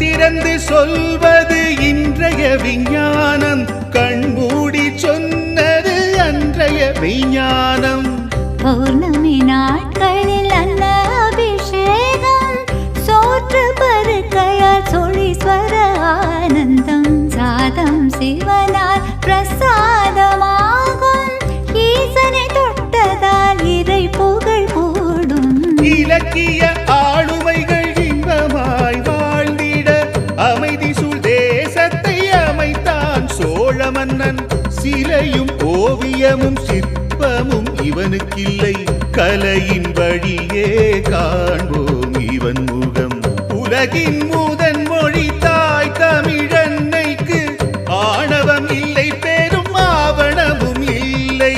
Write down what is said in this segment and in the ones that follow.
திறந்து சொல்வது இன்றைய விஞ்ஞானம், கண்மூடி சொன்னது அன்றைய விஞ்ஞானம். பௌர்ணமி நாட்களில் அன்ன அபிஷேகம், சோற்று பருக்கையால் சொலீஸ்வர ஆனந்தம். சாதம் சிவனால் பிரசாதமாகும், ஈசனை தொட்டதால் இறை புகழ் கூடும். இலக்கிய ஆளுமைகள் இன்பமாய் வாழ்ந்திட அமைதி சூழ் தேசத்தை அமைத்தான் சோழ மன்னன். சிலையும் ஓவியமும் சிற்பமும் இவனுக்கில்லை, கலையின் வழியே காண்போம் இவன் முகம். உலகின் முதன் மொழி தாய் தமிழன்னைக்கு ஆணவம் இல்லை, பெரும் ஆவணமும் இல்லை.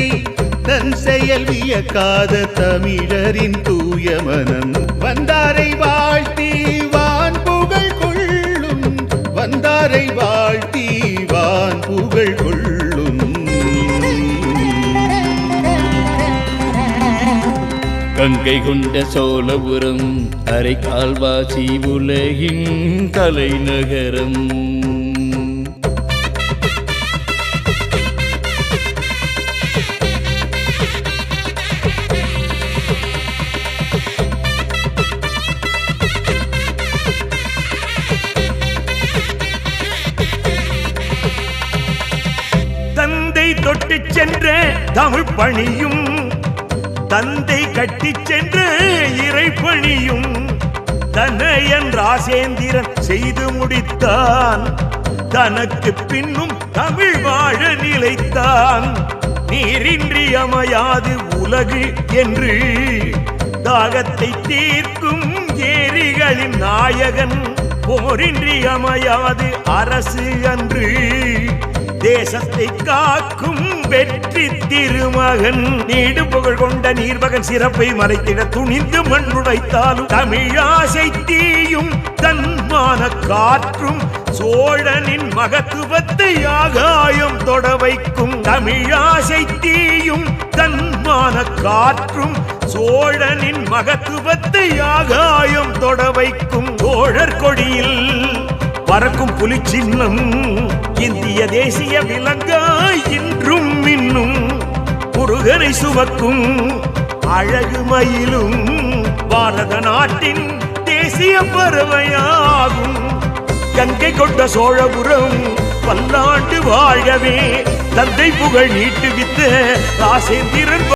தன் செயல் வியக்காத தமிழரின் தூய மனம், வந்தாரை வாழ்த்தி வான் புகழ் கொள்ளும், வந்தாரை வாழ்த்தி வான் புகழ் கொள்ளும். கங்கை கொண்ட சோழபுரம் அரைக்கால்வாசி உலகின் தலைநகரம். தந்தை தொட்டு சென்ற தமிழ் பணியும், தந்தை கட்டி சென்ற இறைப்பணியும் தனையன் ராசேந்திரன் செய்து முடித்தான். தனக்கு பின்னும் தமிழ் வாழ நிலைத்தான். நீரின்றி அமையாது உலகு என்று தாகத்தை தீர்க்கும் ஏரிகளின் நாயகன். போரின்றி அமையாது அரசு அன்று தேசத்தை காக்கும் வெற்றி திருமகன். நீடு புகழ் கொண்ட நீர்மகன் சிறப்பை மறைத்திட துணிந்து மண்ணுடைத்தாலும் தமிழாசை தீயும் தன்மான காற்றும் சோழனின் மகத்துவத்தை ஆகாயம் தொட வைக்கும். தமிழாசை தீயும் தன்மான காற்றும் சோழனின் மகத்துவத்தை ஆகாயம் தொட வைக்கும். சோழர் கொடியில் பறக்கும் புலி சின்னம் இந்திய தேசிய விலங்காய் இன்றும் இன்னும். முருகனை சுமக்கும் அழகு மயிலும் பாரத நாட்டின் தேசிய பறவையாகும். கங்கை கொண்ட சோழபுரம் பல்லாண்டு வாழவே தந்தை புகழ் நீட்டுவித்த ராசேந்திரன்